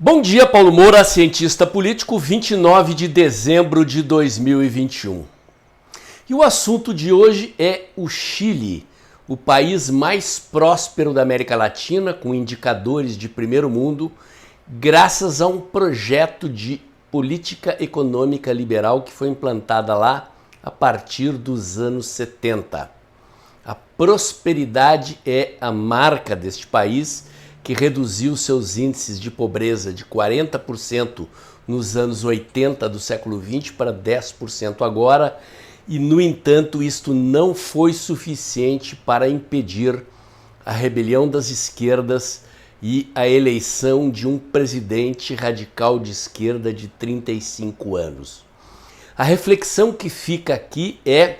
Bom dia, Paulo Moura, cientista político, 29 de dezembro de 2021. E o assunto de hoje é o Chile, o país mais próspero da América Latina, com indicadores de primeiro mundo, graças a um projeto de política econômica liberal que foi implantada lá a partir dos anos 70. A prosperidade é a marca deste país, que reduziu seus índices de pobreza de 40% nos anos 80 do século XX para 10% agora, e, no entanto, isto não foi suficiente para impedir a rebelião das esquerdas e a eleição de um presidente radical de esquerda de 35 anos. A reflexão que fica aqui é: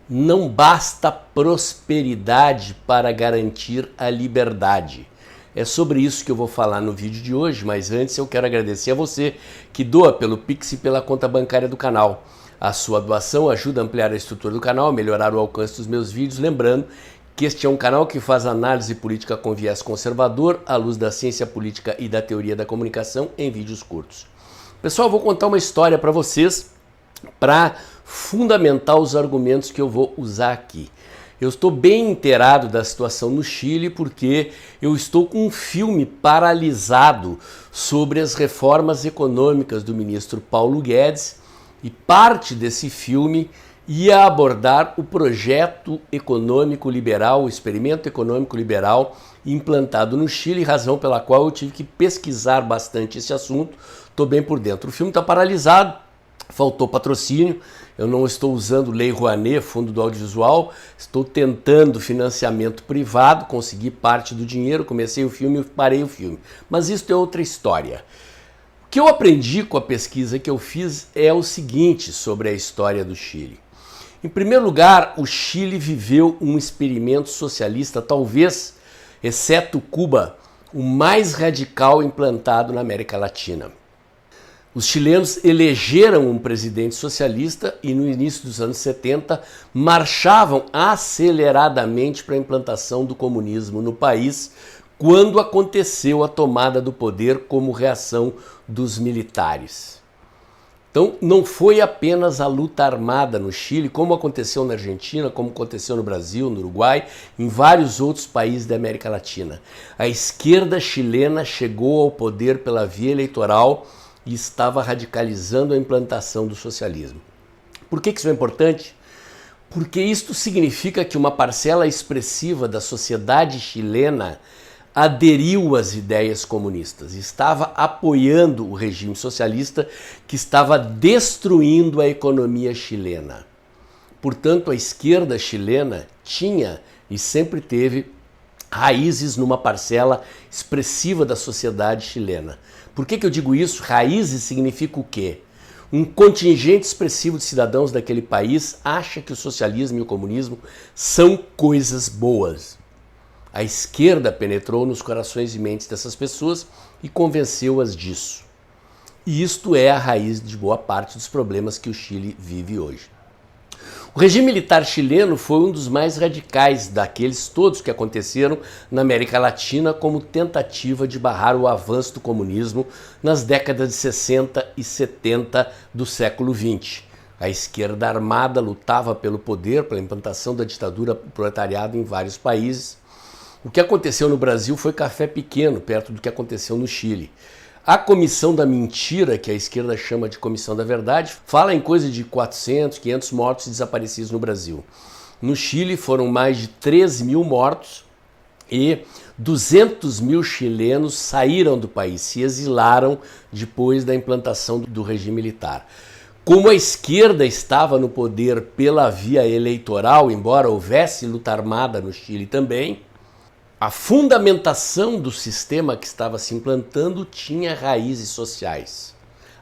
não basta prosperidade para garantir a liberdade. É sobre isso que eu vou falar no vídeo de hoje, mas antes eu quero agradecer a você que doa pelo Pix e pela conta bancária do canal. A sua doação ajuda a ampliar a estrutura do canal, a melhorar o alcance dos meus vídeos, lembrando que este é um canal que faz análise política com viés conservador, à luz da ciência política e da teoria da comunicação em vídeos curtos. Pessoal, eu vou contar uma história para vocês para fundamentar os argumentos que eu vou usar aqui. Eu estou bem inteirado da situação no Chile porque eu estou com um filme paralisado sobre as reformas econômicas do ministro Paulo Guedes, e parte desse filme ia abordar o projeto econômico liberal, o experimento econômico liberal implantado no Chile, razão pela qual eu tive que pesquisar bastante esse assunto. Estou bem por dentro. O filme está paralisado. Faltou patrocínio, eu não estou usando Lei Rouanet, Fundo do Audiovisual, estou tentando financiamento privado, consegui parte do dinheiro, comecei o filme e parei o filme. Mas isso é outra história. O que eu aprendi com a pesquisa que eu fiz é o seguinte sobre a história do Chile. Em primeiro lugar, o Chile viveu um experimento socialista, talvez, exceto Cuba, o mais radical implantado na América Latina. Os chilenos elegeram um presidente socialista e no início dos anos 70 marchavam aceleradamente para a implantação do comunismo no país quando aconteceu a tomada do poder como reação dos militares. Então não foi apenas a luta armada no Chile, como aconteceu na Argentina, como aconteceu no Brasil, no Uruguai, em vários outros países da América Latina. A esquerda chilena chegou ao poder pela via eleitoral e estava radicalizando a implantação do socialismo. Por que isso é importante? Porque isto significa que uma parcela expressiva da sociedade chilena aderiu às ideias comunistas, estava apoiando o regime socialista que estava destruindo a economia chilena. Portanto, a esquerda chilena tinha e sempre teve raízes numa parcela expressiva da sociedade chilena. Por que eu digo isso? Raízes significa o quê? Um contingente expressivo de cidadãos daquele país acha que o socialismo e o comunismo são coisas boas. A esquerda penetrou nos corações e mentes dessas pessoas e convenceu-as disso. E isto é a raiz de boa parte dos problemas que o Chile vive hoje. O regime militar chileno foi um dos mais radicais daqueles todos que aconteceram na América Latina como tentativa de barrar o avanço do comunismo nas décadas de 60 e 70 do século XX. A esquerda armada lutava pelo poder, pela implantação da ditadura proletariada em vários países. O que aconteceu no Brasil foi café pequeno, perto do que aconteceu no Chile. A Comissão da Mentira, que a esquerda chama de Comissão da Verdade, fala em coisa de 400, 500 mortos e desaparecidos no Brasil. No Chile foram mais de 3 mil mortos e 200 mil chilenos saíram do país, se exilaram depois da implantação do regime militar. Como a esquerda estava no poder pela via eleitoral, embora houvesse luta armada no Chile também, a fundamentação do sistema que estava se implantando tinha raízes sociais.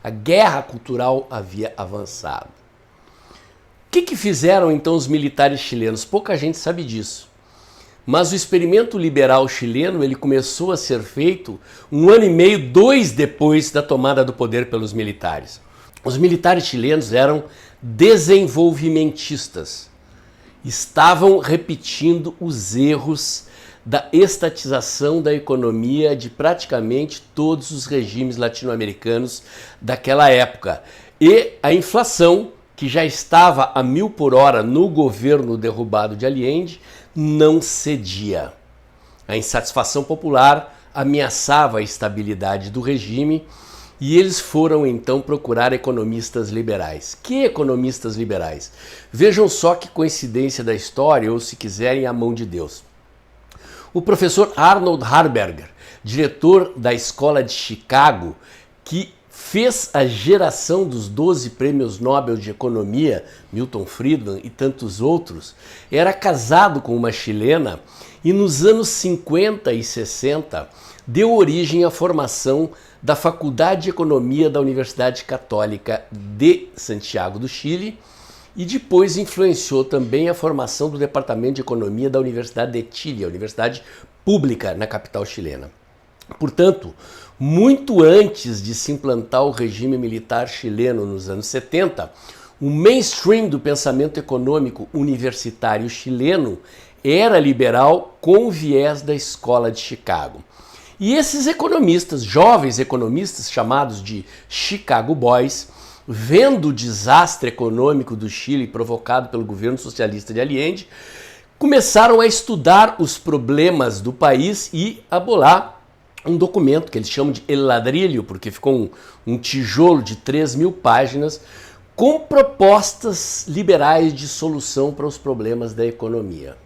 A guerra cultural havia avançado. O que fizeram então os militares chilenos? Pouca gente sabe disso. Mas o experimento liberal chileno ele começou a ser feito 1 ano e meio, 2 depois da tomada do poder pelos militares. Os militares chilenos eram desenvolvimentistas. Estavam repetindo os erros da estatização da economia de praticamente todos os regimes latino-americanos daquela época. E a inflação, que já estava a 1000 por hora no governo derrubado de Allende, não cedia. A insatisfação popular ameaçava a estabilidade do regime e eles foram então procurar economistas liberais. Que economistas liberais? Vejam só que coincidência da história, ou se quiserem, a mão de Deus. O professor Arnold Harberger, diretor da Escola de Chicago, que fez a geração dos 12 prêmios Nobel de Economia, Milton Friedman e tantos outros, era casado com uma chilena e nos anos 50 e 60 deu origem à formação da Faculdade de Economia da Universidade Católica de Santiago do Chile e depois influenciou também a formação do Departamento de Economia da Universidade de Chile, a universidade pública na capital chilena. Portanto, muito antes de se implantar o regime militar chileno nos anos 70, o mainstream do pensamento econômico universitário chileno era liberal com o viés da Escola de Chicago. E esses economistas, jovens economistas chamados de Chicago Boys, vendo o desastre econômico do Chile provocado pelo governo socialista de Allende, começaram a estudar os problemas do país e a bolar um documento que eles chamam de El Ladrillo, porque ficou um tijolo de 3.000 páginas, com propostas liberais de solução para os problemas da economia.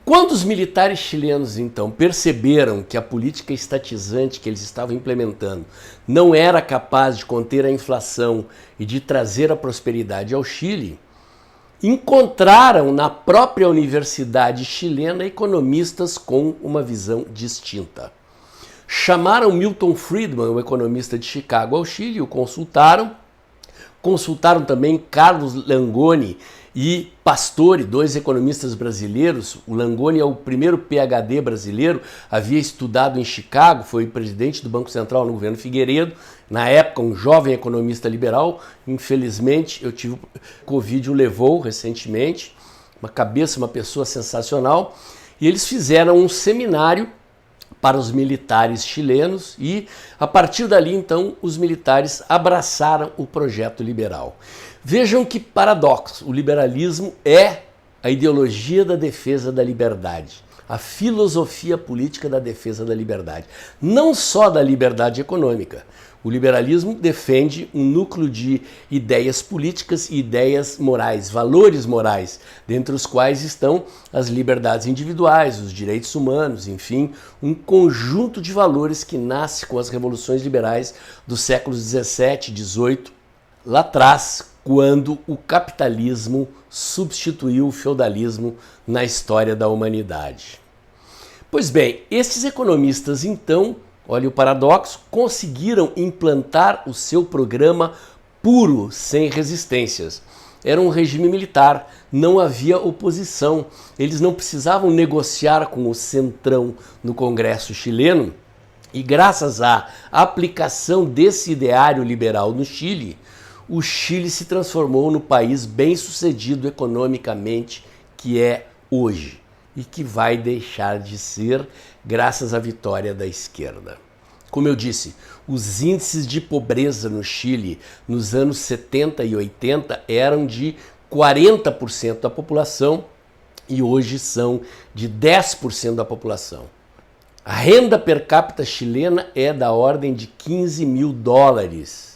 Quando os militares chilenos, então, perceberam que a política estatizante que eles estavam implementando não era capaz de conter a inflação e de trazer a prosperidade ao Chile, encontraram na própria universidade chilena economistas com uma visão distinta. Chamaram Milton Friedman, o economista de Chicago, ao Chile, o consultaram também Carlos Langoni e Pastore, dois economistas brasileiros. O Langoni é o primeiro PhD brasileiro, havia estudado em Chicago, foi presidente do Banco Central no governo Figueiredo, na época um jovem economista liberal. Infelizmente, eu tive Covid, o levou recentemente, uma pessoa sensacional, e eles fizeram um seminário para os militares chilenos e, a partir dali, então, os militares abraçaram o projeto liberal. Vejam que paradoxo, o liberalismo é a ideologia da defesa da liberdade, a filosofia política da defesa da liberdade, não só da liberdade econômica. O liberalismo defende um núcleo de ideias políticas e ideias morais, valores morais, dentre os quais estão as liberdades individuais, os direitos humanos, enfim, um conjunto de valores que nasce com as revoluções liberais dos séculos 17 e 18, lá atrás, quando o capitalismo substituiu o feudalismo na história da humanidade. Pois bem, esses economistas, então, olha o paradoxo, conseguiram implantar o seu programa puro, sem resistências. Era um regime militar, não havia oposição, eles não precisavam negociar com o centrão no Congresso chileno, e graças à aplicação desse ideário liberal no Chile, o Chile se transformou no país bem-sucedido economicamente que é hoje e que vai deixar de ser graças à vitória da esquerda. Como eu disse, os índices de pobreza no Chile nos anos 70 e 80 eram de 40% da população e hoje são de 10% da população. A renda per capita chilena é da ordem de 15 mil dólares,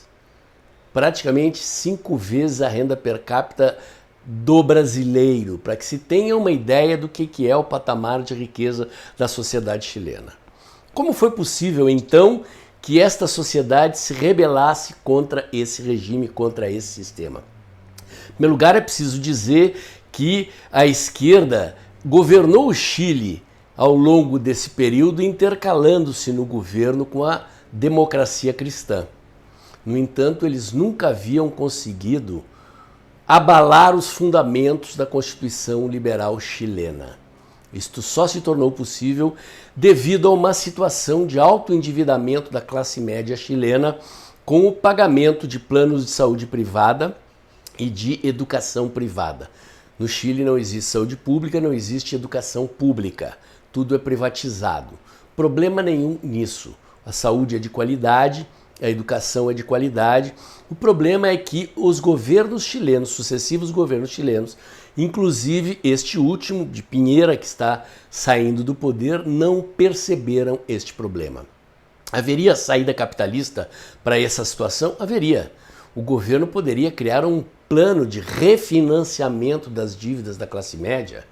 praticamente 5 vezes a renda per capita do brasileiro, para que se tenha uma ideia do que é o patamar de riqueza da sociedade chilena. Como foi possível, então, que esta sociedade se rebelasse contra esse regime, contra esse sistema? Em primeiro lugar, é preciso dizer que a esquerda governou o Chile ao longo desse período, intercalando-se no governo com a democracia cristã. No entanto, eles nunca haviam conseguido abalar os fundamentos da Constituição Liberal chilena. Isto só se tornou possível devido a uma situação de alto endividamento da classe média chilena com o pagamento de planos de saúde privada e de educação privada. No Chile não existe saúde pública, não existe educação pública. tudo é privatizado. Problema nenhum nisso. A saúde é de qualidade, a educação é de qualidade. O problema é que os governos chilenos, sucessivos governos chilenos, inclusive este último de Piñera, que está saindo do poder, não perceberam este problema. Haveria saída capitalista para essa situação? Haveria. O governo poderia criar um plano de refinanciamento das dívidas da classe média,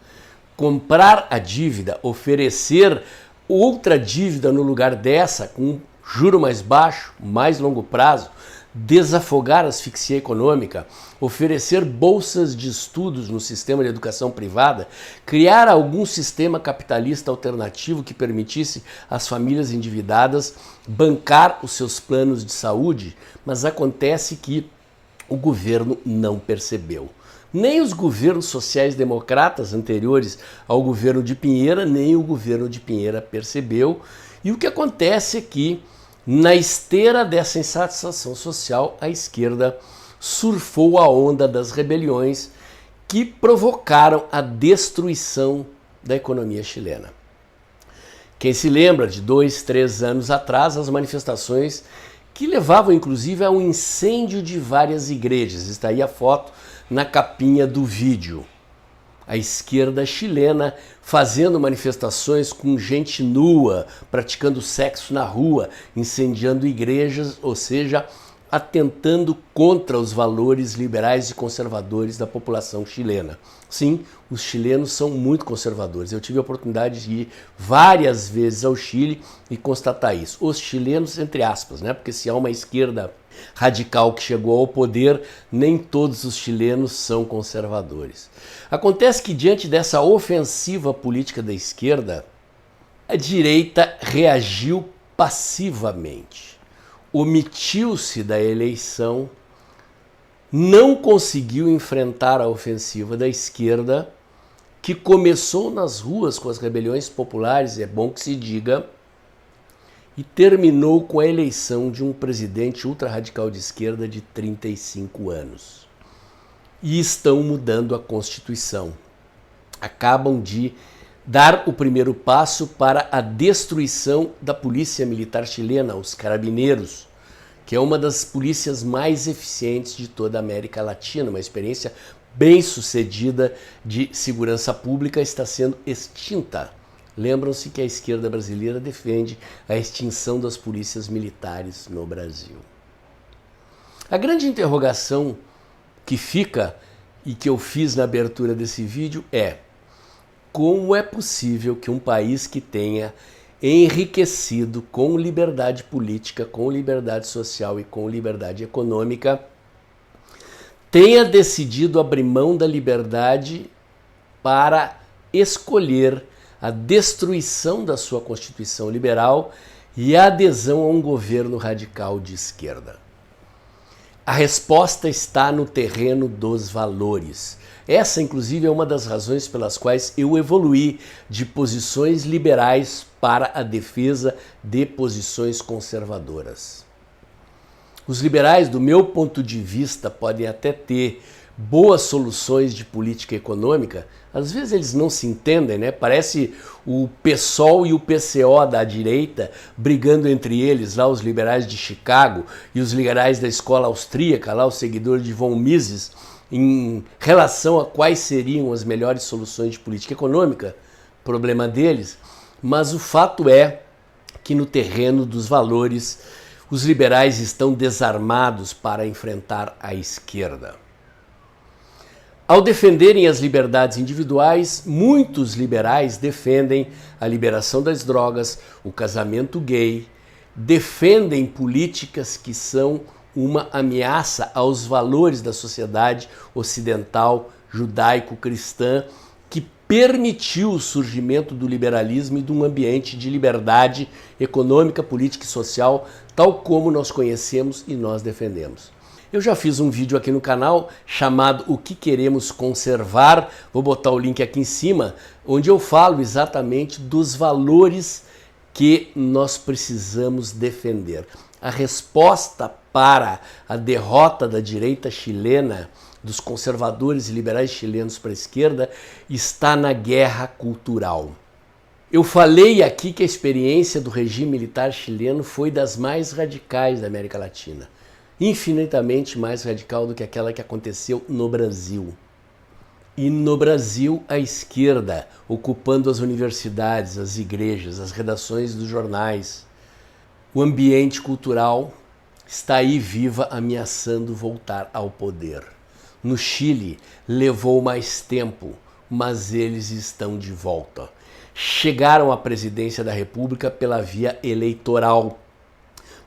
comprar a dívida, oferecer outra dívida no lugar dessa, com juro mais baixo, mais longo prazo, desafogar a asfixia econômica, oferecer bolsas de estudos no sistema de educação privada, criar algum sistema capitalista alternativo que permitisse às famílias endividadas bancar os seus planos de saúde, mas acontece que o governo não percebeu. Nem os governos sociais-democratas anteriores ao governo de Piñera, nem o governo de Piñera percebeu. E o que acontece é que, na esteira dessa insatisfação social, a esquerda surfou a onda das rebeliões que provocaram a destruição da economia chilena. Quem se lembra de 2, 3 anos atrás, as manifestações que levavam inclusive ao incêndio de várias igrejas. Está aí a foto na capinha do vídeo. A esquerda chilena fazendo manifestações com gente nua, praticando sexo na rua, incendiando igrejas, ou seja, atentando contra os valores liberais e conservadores da população chilena. Sim, os chilenos são muito conservadores. Eu tive a oportunidade de ir várias vezes ao Chile e constatar isso. Os chilenos, entre aspas, né? Porque se há uma esquerda radical que chegou ao poder, nem todos os chilenos são conservadores. Acontece que, diante dessa ofensiva política da esquerda, a direita reagiu passivamente. Omitiu-se da eleição, não conseguiu enfrentar a ofensiva da esquerda, que começou nas ruas com as rebeliões populares, é bom que se diga, e terminou com a eleição de um presidente ultra-radical de esquerda de 35 anos. E estão mudando a Constituição. Acabam de dar o primeiro passo para a destruição da polícia militar chilena, os Carabineros, que é uma das polícias mais eficientes de toda a América Latina, uma experiência bem sucedida de segurança pública, está sendo extinta. Lembram-se que a esquerda brasileira defende a extinção das polícias militares no Brasil. A grande interrogação que fica e que eu fiz na abertura desse vídeo é: como é possível que um país que tenha enriquecido com liberdade política, com liberdade social e com liberdade econômica tenha decidido abrir mão da liberdade para escolher a destruição da sua Constituição liberal e a adesão a um governo radical de esquerda? A resposta está no terreno dos valores. Essa, inclusive, é uma das razões pelas quais eu evoluí de posições liberais para a defesa de posições conservadoras. Os liberais, do meu ponto de vista, podem até ter boas soluções de política econômica, às vezes eles não se entendem, né? Parece o PSOL e o PCO da direita brigando entre eles, lá os liberais de Chicago e os liberais da escola austríaca, lá os seguidores de von Mises, em relação a quais seriam as melhores soluções de política econômica, problema deles, mas o fato é que no terreno dos valores os liberais estão desarmados para enfrentar a esquerda. Ao defenderem as liberdades individuais, muitos liberais defendem a liberação das drogas, o casamento gay, defendem políticas que são uma ameaça aos valores da sociedade ocidental, judaico-cristã, que permitiu o surgimento do liberalismo e de um ambiente de liberdade econômica, política e social, tal como nós conhecemos e nós defendemos. Eu já fiz um vídeo aqui no canal chamado O que Queremos Conservar, vou botar o link aqui em cima, onde eu falo exatamente dos valores que nós precisamos defender. A resposta para a derrota da direita chilena, dos conservadores e liberais chilenos para a esquerda, está na guerra cultural. Eu falei aqui que a experiência do regime militar chileno foi das mais radicais da América Latina. Infinitamente mais radical do que aquela que aconteceu no Brasil. E no Brasil, a esquerda, ocupando as universidades, as igrejas, as redações dos jornais, o ambiente cultural, está aí viva, ameaçando voltar ao poder. No Chile, levou mais tempo, mas eles estão de volta. Chegaram à presidência da República pela via eleitoral.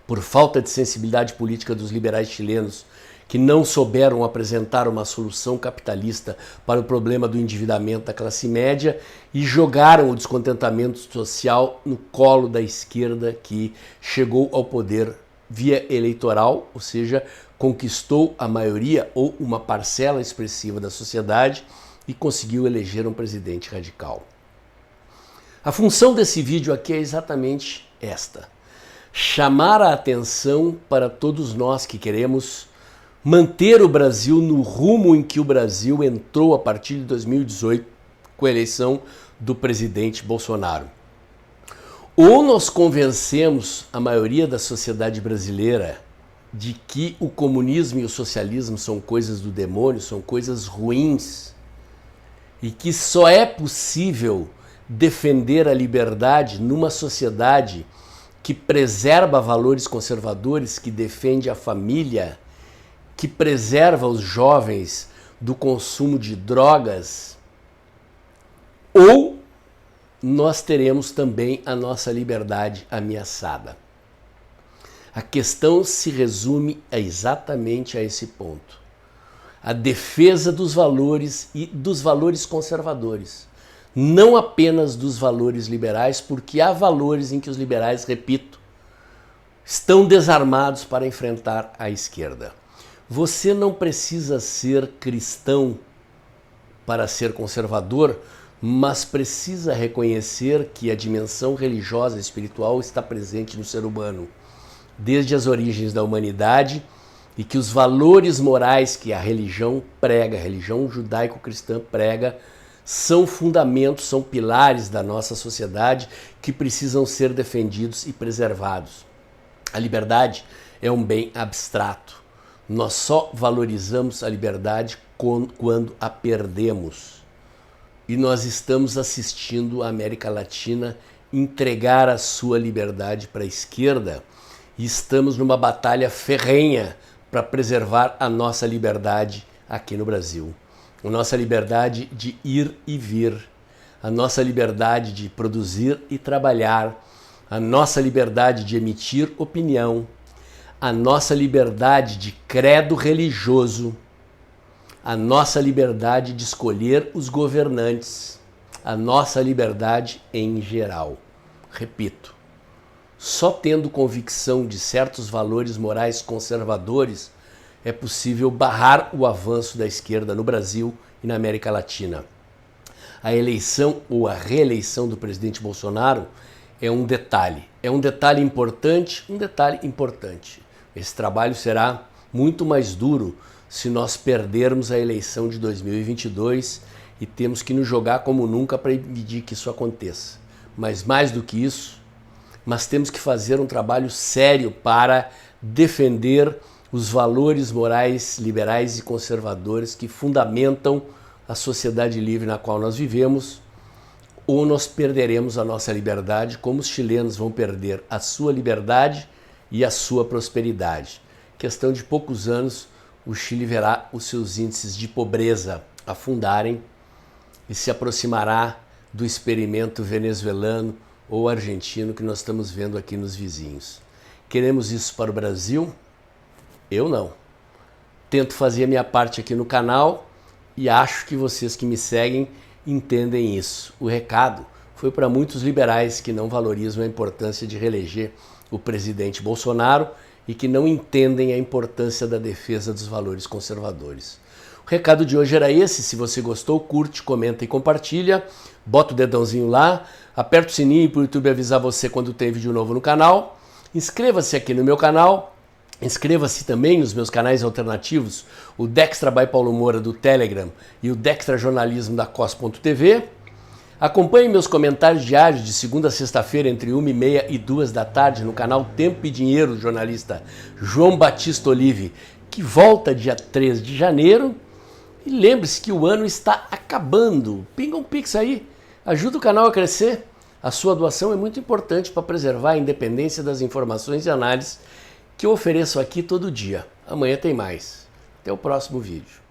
Por falta de sensibilidade política dos liberais chilenos, que não souberam apresentar uma solução capitalista para o problema do endividamento da classe média e jogaram o descontentamento social no colo da esquerda, que chegou ao poder via eleitoral, ou seja, conquistou a maioria ou uma parcela expressiva da sociedade e conseguiu eleger um presidente radical. A função desse vídeo aqui é exatamente esta: chamar a atenção para todos nós que queremos manter o Brasil no rumo em que o Brasil entrou a partir de 2018 com a eleição do presidente Bolsonaro. Ou nós convencemos a maioria da sociedade brasileira de que o comunismo e o socialismo são coisas do demônio, são coisas ruins, e que só é possível defender a liberdade numa sociedade que preserva valores conservadores, que defende a família, que preserva os jovens do consumo de drogas, ou nós teremos também a nossa liberdade ameaçada. A questão se resume exatamente a esse ponto: a defesa dos valores e dos valores conservadores. Não apenas dos valores liberais, porque há valores em que os liberais, repito, estão desarmados para enfrentar a esquerda. Você não precisa ser cristão para ser conservador, mas precisa reconhecer que a dimensão religiosa e espiritual está presente no ser humano desde as origens da humanidade, e que os valores morais que a religião prega, a religião judaico-cristã prega, são fundamentos, são pilares da nossa sociedade que precisam ser defendidos e preservados. A liberdade é um bem abstrato. Nós só valorizamos a liberdade quando a perdemos. E nós estamos assistindo a América Latina entregar a sua liberdade para a esquerda, e estamos numa batalha ferrenha para preservar a nossa liberdade aqui no Brasil. A nossa liberdade de ir e vir, a nossa liberdade de produzir e trabalhar, a nossa liberdade de emitir opinião, a nossa liberdade de credo religioso, a nossa liberdade de escolher os governantes, a nossa liberdade em geral. Repito, só tendo convicção de certos valores morais conservadores é possível barrar o avanço da esquerda no Brasil e na América Latina. A eleição ou a reeleição do presidente Bolsonaro é um detalhe importante, Esse trabalho será muito mais duro se nós perdermos a eleição de 2022 e temos que nos jogar como nunca para impedir que isso aconteça. Mas mais do que isso, nós temos que fazer um trabalho sério para defender os valores morais, liberais e conservadores que fundamentam a sociedade livre na qual nós vivemos, ou nós perderemos a nossa liberdade, como os chilenos vão perder a sua liberdade e a sua prosperidade. Questão de poucos anos, o Chile verá os seus índices de pobreza afundarem e se aproximará do experimento venezuelano ou argentino que nós estamos vendo aqui nos vizinhos. Queremos isso para o Brasil? Eu não. Tento fazer a minha parte aqui no canal e acho que vocês que me seguem entendem isso. O recado foi para muitos liberais que não valorizam a importância de reeleger o presidente Bolsonaro e que não entendem a importância da defesa dos valores conservadores. O recado de hoje era esse. Se você gostou, curte, comenta e compartilha. Bota o dedãozinho lá, aperta o sininho para o YouTube avisar você quando tem vídeo novo no canal. Inscreva-se aqui no meu canal. Inscreva-se também nos meus canais alternativos, o Dextra by Paulo Moura do Telegram e o Dextra Jornalismo da Cos.tv. Acompanhe meus comentários diários de segunda a sexta-feira entre 1h30 e 2 da tarde no canal Tempo e Dinheiro do jornalista João Batista Olive, que volta dia 3 de janeiro. E lembre-se que o ano está acabando. Pinga um pix aí, ajuda o canal a crescer. A sua doação é muito importante para preservar a independência das informações e análises que eu ofereço aqui todo dia. Amanhã tem mais. Até o próximo vídeo.